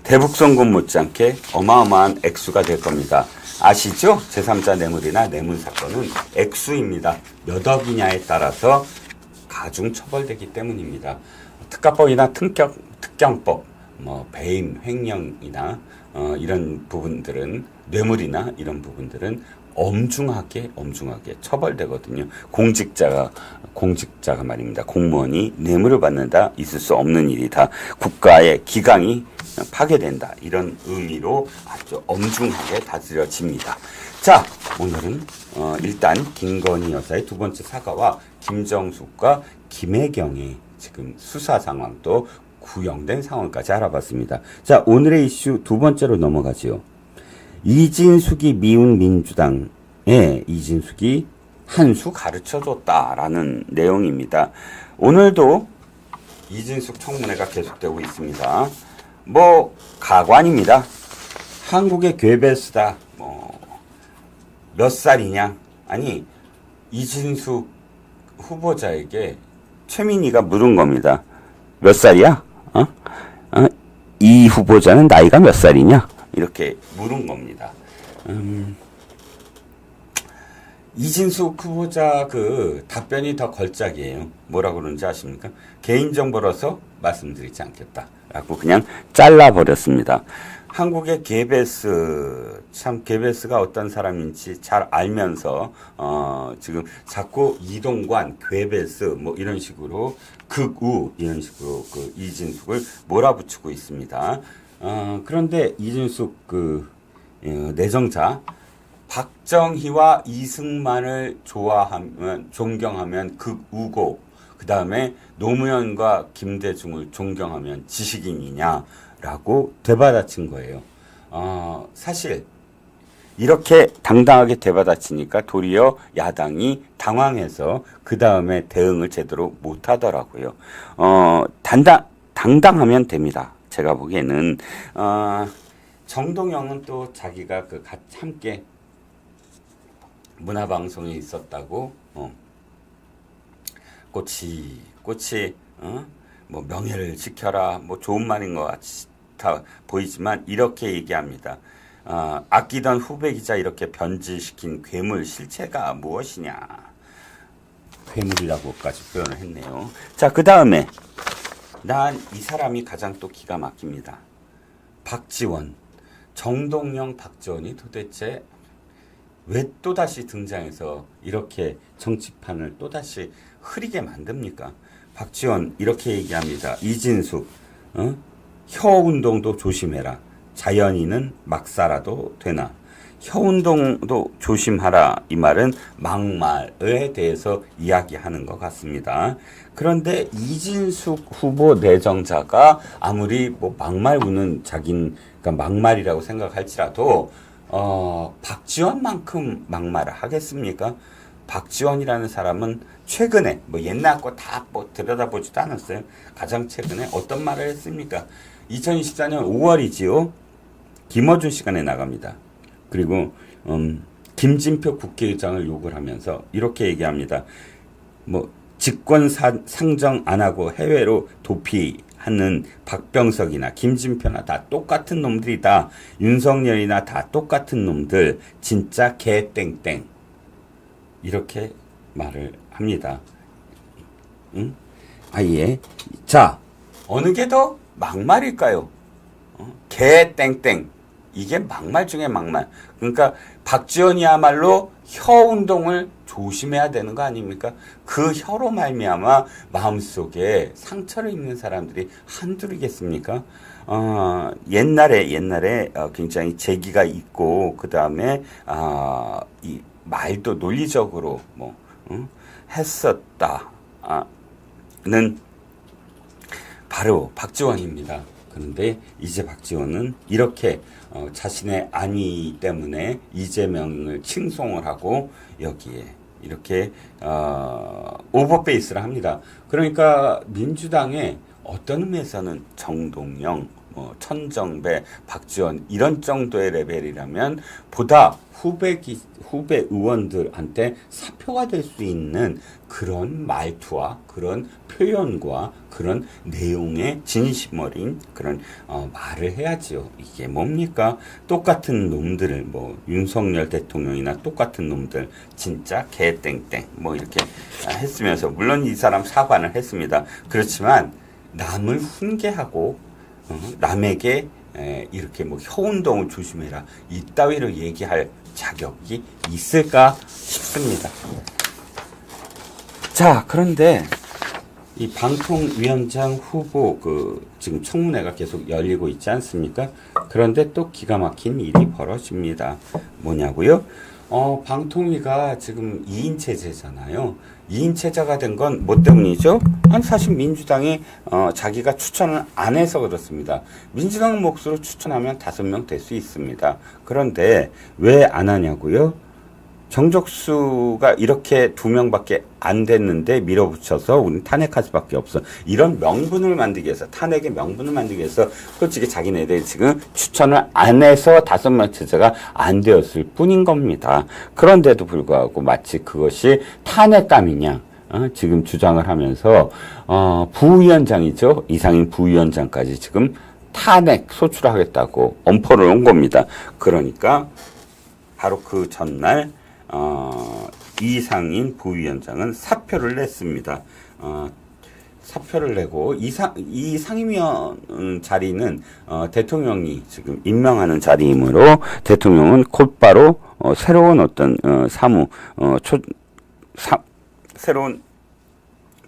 대북송금 못지않게 어마어마한 액수가 될 겁니다. 아시죠? 제3자 뇌물이나 뇌물 사건은 액수입니다. 몇 억이냐에 따라서 가중 처벌되기 때문입니다. 특가법이나 특경법, 뭐 배임, 횡령이나 이런 부분들은 뇌물이나 이런 부분들은 엄중하게 처벌되거든요. 공직자가 말입니다. 공무원이 뇌물을 받는다, 있을 수 없는 일이다. 국가의 기강이 파괴된다. 이런 의미로 아주 엄중하게 다스려집니다. 자, 오늘은 일단 김건희 여사의 두 번째 사과와 김정숙과 김혜경의 지금 수사 상황도 구형된 상황까지 알아봤습니다. 자, 오늘의 이슈 두 번째로 넘어가지요. 이진숙이 미운 민주당에 이진숙이 한 수 가르쳐줬다라는 내용입니다. 오늘도 이진숙 청문회가 계속되고 있습니다. 뭐 가관입니다. 한국의 괴벨스다. 몇 살이냐? 아니, 이진숙 후보자에게 최민희가 물은 겁니다. 몇 살이야? 이 후보자는 나이가 몇 살이냐? 이렇게 물은 겁니다. 이진숙 후보자 그 답변이 더 걸작이에요. 뭐라고 그러는지 아십니까? 개인정보라서 말씀드리지 않겠다라고 그냥 잘라버렸습니다. 한국의 게베스, 참 게베스가 어떤 사람인지 잘 알면서 지금 자꾸 이동관, 괴베스 뭐 이런 식으로 극우 이런 식으로 그 이진숙을 몰아붙이고 있습니다. 그런데 이진숙 그 내정자 박정희와 이승만을 좋아하면 존경하면 극우고 그 다음에 노무현과 김대중을 존경하면 지식인이냐라고 되받아친 거예요. 사실 이렇게 당당하게 되받아치니까 도리어 야당이 당황해서 그 다음에 대응을 제대로 못하더라고요. 당당하면 됩니다. 제가 보기에는 정동영은 또 자기가 그 함께 문화방송에 있었다고 꽃이 뭐 명예를 지켜라 뭐 좋은 말인 것 같아 보이지만 이렇게 얘기합니다. 아끼던 후배 기자 이렇게 변질시킨 괴물 실체가 무엇이냐. 괴물이라고까지 표현을 했네요. 자, 그 다음에 난 이 사람이 가장 또 기가 막힙니다. 박지원, 정동영, 박지원이 도대체 왜 또다시 등장해서 이렇게 정치판을 또다시 흐리게 만듭니까? 박지원 이렇게 얘기합니다. 이진숙, 혀운동도 조심해라. 자연인은 막 살아도 되나. 혀운동도 조심하라. 이 말은 막말에 대해서 이야기하는 것 같습니다. 그런데 이진숙 후보 내정자가 아무리 뭐 막말 우는 그러니까 막말이라고 생각할지라도 박지원만큼 막말을 하겠습니까? 박지원이라는 사람은 최근에 뭐 옛날 거 다 뭐 들여다보지도 않았어요. 가장 최근에 어떤 말을 했습니까? 2024년 5월이지요. 김어준 시간에 나갑니다. 그리고 김진표 국회의장을 욕을 하면서 이렇게 얘기합니다. 뭐 직권 상정 안 하고 해외로 도피하는 박병석이나 김진표나 다 똑같은 놈들이다. 윤석열이나 다 똑같은 놈들. 진짜 개땡땡. 이렇게 말을 합니다. 응? 예. 자, 어느 게 더 막말일까요? 개땡땡. 이게 막말 중에 막말. 그러니까 박지원이야말로 혀 운동을 조심해야 되는 거 아닙니까? 그 혀로 말미암아 마음속에 상처를 입는 사람들이 한둘이겠습니까? 옛날에 굉장히 재기가 있고 그 다음에 이 말도 논리적으로 했었다는 바로 박지원입니다. 그런데 이제 박지원은 이렇게 자신의 안위 때문에 이재명을 칭송을 하고 여기에 이렇게 오버페이스를 합니다. 그러니까 민주당의 어떤 의미에서는 정동영, 천정배, 박지원 이런 정도의 레벨이라면 보다 후배 의원들한테 사표가 될 수 있는 그런 말투와 그런 표현과 그런 내용의 진심 어린 그런 말을 해야지요. 이게 뭡니까? 똑같은 놈들, 윤석열 대통령이나 똑같은 놈들, 진짜 개땡땡 이렇게 했으면서 물론 이 사람 사과는 했습니다. 그렇지만 남을 훈계하고 남에게 이렇게 혀운동을 조심해라 이따위로 얘기할 자격이 있을까 싶습니다. 자, 그런데 이 방통위원장 후보 지금 청문회가 계속 열리고 있지 않습니까? 그런데 또 기가 막힌 일이 벌어집니다. 뭐냐고요? 방통위가 지금 2인 체제잖아요. 2인 체제가 된 건 뭐 때문이죠? 사실 민주당이 자기가 추천을 안 해서 그렇습니다. 민주당 몫으로 추천하면 5명 될 수 있습니다. 그런데 왜 안 하냐고요? 정적수가 이렇게 2명밖에 안 됐는데 밀어붙여서 우리는 탄핵할 수밖에 없어. 이런 명분을 만들기 위해서, 탄핵의 명분을 만들기 위해서 솔직히 자기네들이 지금 추천을 안 해서 5명 체제가 안 되었을 뿐인 겁니다. 그런데도 불구하고 마치 그것이 탄핵감이냐 지금 주장을 하면서 부위원장이죠. 이상인 부위원장까지 지금 탄핵 소추하겠다고 엄포를 온 겁니다. 그러니까 바로 그 전날 이상인 부위원장은 사표를 냈습니다. 사표를 내고 이 상임위원 자리는 대통령이 지금 임명하는 자리이므로 대통령은 곧바로 새로운 어떤 새로운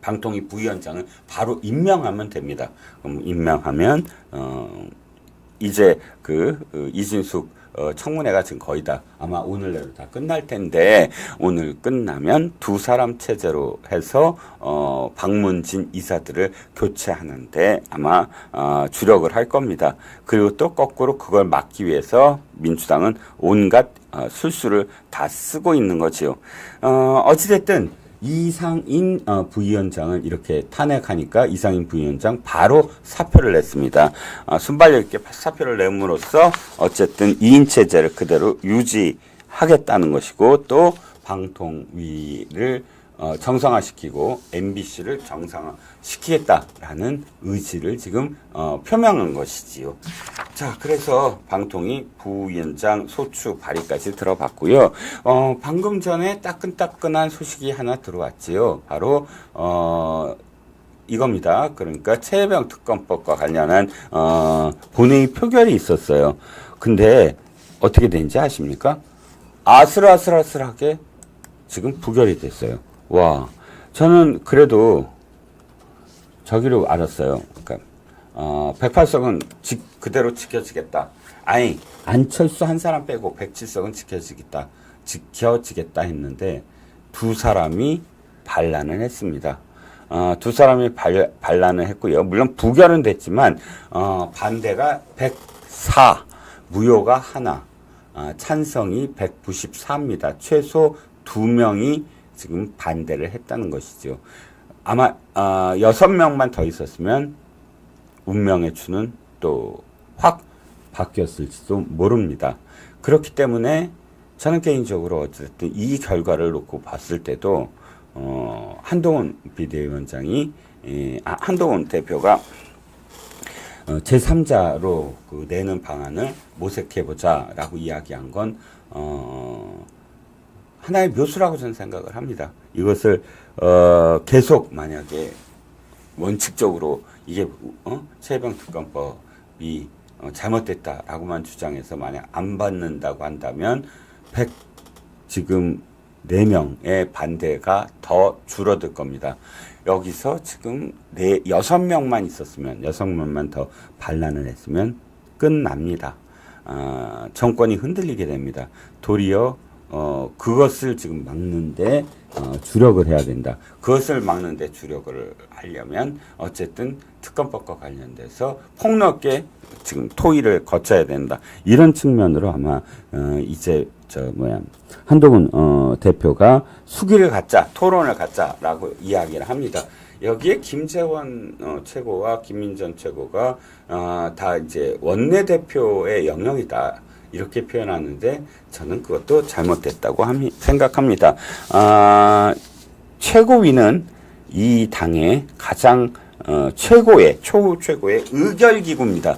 방통위 부위원장을 바로 임명하면 됩니다. 그럼 임명하면 이제 이진숙 청문회가 지금 거의 다 아마 오늘 내로 다 끝날 텐데, 오늘 끝나면 두 사람 체제로 해서 박문진 이사들을 교체하는데 아마 주력을 할 겁니다. 그리고 또 거꾸로 그걸 막기 위해서 민주당은 온갖 술수를 다 쓰고 있는 거지요. 어찌됐든 이상인 부위원장을 이렇게 탄핵하니까 이상인 부위원장 바로 사표를 냈습니다. 순발력 있게 사표를 내므로써 어쨌든 2인 체제를 그대로 유지하겠다는 것이고, 또 방통위를 정상화시키고 MBC를 정상화시키겠다라는 의지를 지금 표명한 것이지요. 자, 그래서 방통위 부위원장 소추 발의까지 들어봤고요. 방금 전에 따끈따끈한 소식이 하나 들어왔지요. 바로 이겁니다. 그러니까 최혜병 특검법과 관련한 본회의 표결이 있었어요. 근데 어떻게 된지 아십니까? 아슬아슬하게 지금 부결이 됐어요. 와, 저는 그래도 저기로 알았어요. 그러니까 108석은 그대로 지켜지겠다. 아니, 안철수 한 사람 빼고 107석은 지켜지겠다 했는데 두 사람이 반란을 했습니다. 두 사람이 반란을 했고요. 물론 부결은 됐지만 반대가 104, 무효가 하나, 찬성이 194입니다. 최소 2명이 지금 반대를 했다는 것이죠. 아마 6명만 더 있었으면 운명의 추는 또 확 바뀌었을지도 모릅니다. 그렇기 때문에 저는 개인적으로 어쨌든 이 결과를 놓고 봤을 때도 한동훈 비대위원장이 한동훈 대표가 제3자로 내는 방안을 모색해보자라고 이야기한 건 하나의 묘수라고 저는 생각을 합니다. 이것을 계속 만약에 원칙적으로 이게 최혜병 특검법이 잘못됐다라고만 주장해서 만약 안 받는다고 한다면 지금 4명의 반대가 더 줄어들 겁니다. 여기서 지금 6명만 있었으면, 6명만 더 반란을 했으면 끝납니다. 정권이 흔들리게 됩니다. 도리어 그것을 지금 막는데 주력을 해야 된다. 그것을 막는데 주력을 하려면 어쨌든 특검법과 관련돼서 폭넓게 지금 토의를 거쳐야 된다. 이런 측면으로 아마 이제 한동훈 대표가 수기를 갖자, 토론을 갖자라고 이야기를 합니다. 여기에 김재원 최고와 김민전 최고가 다 이제 원내대표의 영역이다, 이렇게 표현하는데 저는 그것도 잘못됐다고 생각합니다. 최고위는 이 당의 가장 최고의 의결기구입니다.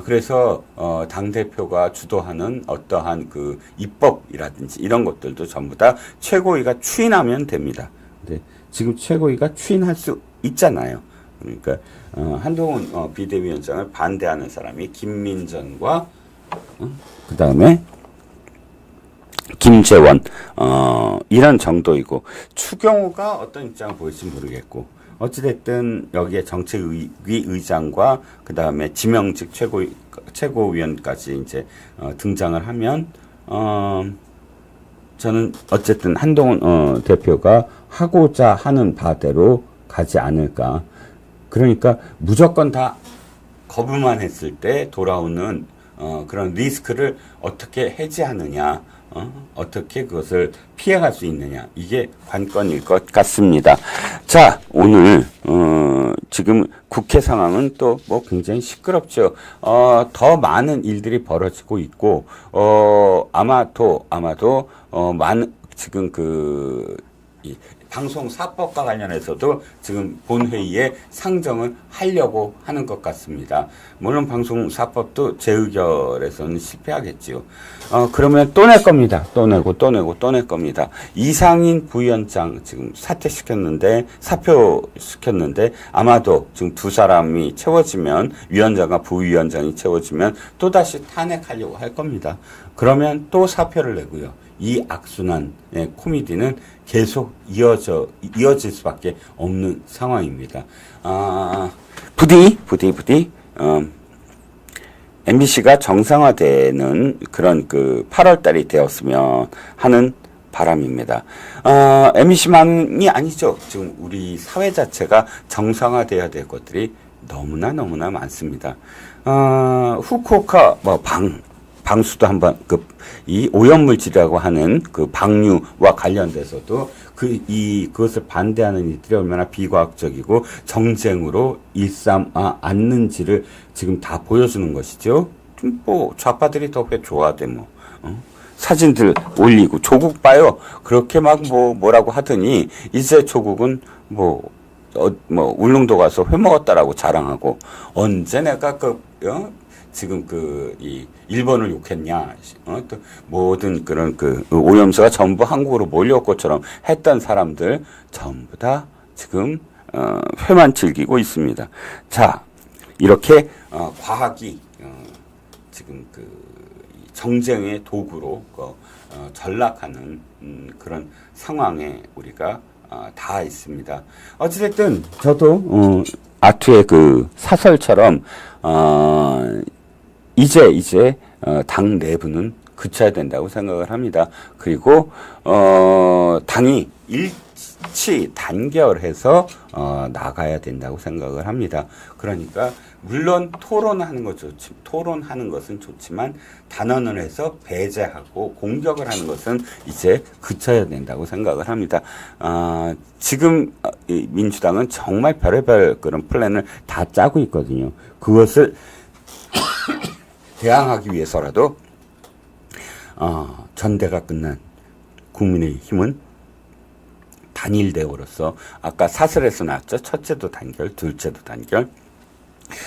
그래서 당대표가 주도하는 어떠한 입법이라든지 이런 것들도 전부 다 최고위가 추인하면 됩니다. 근데 지금 최고위가 추인할 수 있잖아요. 그러니까 한동훈 비대위원장을 반대하는 사람이 김민전과 그 다음에 김재원 이런 정도이고, 추경호가 어떤 입장을 보일지 모르겠고, 어찌됐든 여기에 정책위 의장과 그 다음에 지명직 최고위원까지 이제 등장을 하면 저는 어쨌든 한동훈 대표가 하고자 하는 바대로 가지 않을까. 그러니까 무조건 다 거부만 했을 때 돌아오는 그런 리스크를 어떻게 해지하느냐, 어떻게 그것을 피해갈 수 있느냐, 이게 관건일 것 같습니다. 자, 오늘 지금 국회 상황은 또 굉장히 시끄럽죠. 더 많은 일들이 벌어지고 있고, 아마도 지금 방송사법과 관련해서도 지금 본회의에 상정을 하려고 하는 것 같습니다. 물론 방송사법도 제 의결에서는 실패하겠지요. 그러면 또 낼 겁니다. 또 내고 또 낼 겁니다. 이상인 부위원장 지금 사표시켰는데 아마도 지금 두 사람이 채워지면, 위원장과 부위원장이 채워지면 또다시 탄핵하려고 할 겁니다. 그러면 또 사표를 내고요. 이 악순환의 코미디는 계속 이어질 수밖에 없는 상황입니다. 부디 MBC가 정상화되는 그런 8월 달이 되었으면 하는 바람입니다. MBC만이 아니죠. 지금 우리 사회 자체가 정상화돼야 될 것들이 너무나 많습니다. 후쿠오카 방수도 한번 이 오염물질이라고 하는 방류와 관련돼서도 그것을 반대하는 이들이 얼마나 비과학적이고 정쟁으로 일삼아 않는지를 지금 다 보여주는 것이죠. 좌파들이 더 왜 좋아하대 사진들 올리고 조국 봐요. 그렇게 뭐라고 하더니 이제 조국은 울릉도 가서 회 먹었다라고 자랑하고, 언제 내가 지금 이 일본을 욕했냐, 또 모든 그런 오염수가 전부 한국으로 몰려올 것처럼 했던 사람들 전부 다 지금 회만 즐기고 있습니다. 자, 이렇게 과학이 지금 정쟁의 도구로 전락하는 그런 상황에 우리가 다 있습니다. 어찌됐든 저도 아투의 사설처럼 이제 당 내부는 그쳐야 된다고 생각을 합니다. 그리고 당이 일치 단결해서 나가야 된다고 생각을 합니다. 그러니까 물론 토론하는 것은 좋지만 단언을 해서 배제하고 공격을 하는 것은 이제 그쳐야 된다고 생각을 합니다. 지금 민주당은 정말 별의별 그런 플랜을 다 짜고 있거든요. 그것을 대항하기 위해서라도 전대가 끝난 국민의힘은 단일대우로서 아까 사설에서 나왔죠. 첫째도 단결, 둘째도 단결,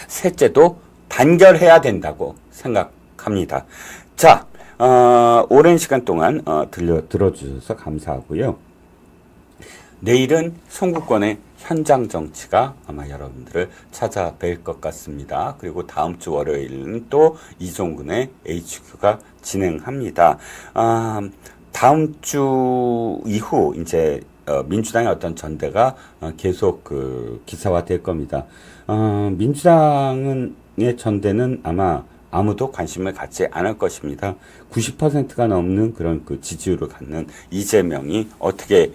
셋째도 단결해야 된다고 생각합니다. 자, 오랜 시간 동안 들어주셔서 감사하고요. 내일은 송구권의 현장 정치가 아마 여러분들을 찾아뵐 것 같습니다. 그리고 다음 주 월요일은 또 이종근의 HQ가 진행합니다. 다음 주 이후 이제 민주당의 어떤 전대가 계속 기사화될 겁니다. 민주당의 전대는 아마 아무도 관심을 갖지 않을 것입니다. 90%가 넘는 그런 지지율을 갖는 이재명이 어떻게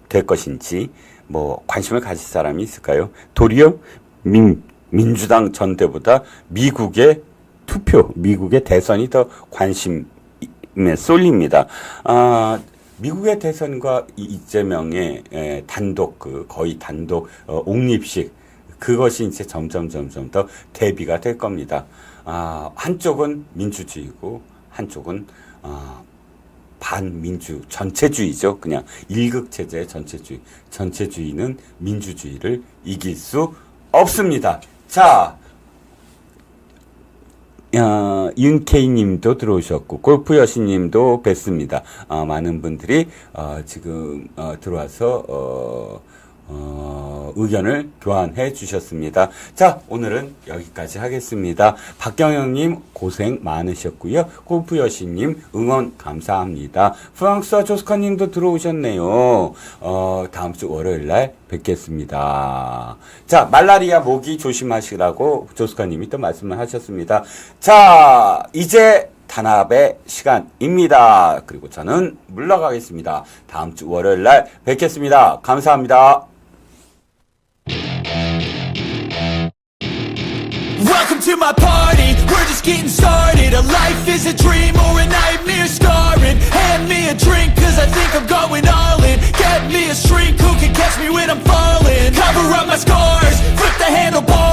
될 것인지 관심을 가질 사람이 있을까요? 도리어 민주당 전대보다 미국의 투표, 미국의 대선이 더 관심에 쏠립니다. 미국의 대선과 이재명의 거의 단독 옹립식, 그것이 이제 점점 더 대비가 될 겁니다. 한쪽은 민주주의고 한쪽은 반민주 전체주의죠. 그냥 일극체제의 전체주의. 전체주의는 민주주의를 이길 수 없습니다. 자, 윤케이님도 들어오셨고 골프여신님도 뵀습니다. 많은 분들이 지금 들어와서 의견을 교환해 주셨습니다. 자, 오늘은 여기까지 하겠습니다. 박경영님 고생 많으셨고요. 골프여신님 응원 감사합니다. 프랑스와 조스카님도 들어오셨네요. 다음 주 월요일날 뵙겠습니다. 자, 말라리아 모기 조심하시라고 조스카님이 또 말씀을 하셨습니다. 자, 이제 단합의 시간입니다. 그리고 저는 물러가겠습니다. 다음 주 월요일날 뵙겠습니다. 감사합니다. Welcome to my party, we're just getting started. A life is a dream or a nightmare scarring. Hand me a drink cause I think I'm going all in. Get me a shrink who can catch me when I'm falling. Cover up my scars, flip the handlebar.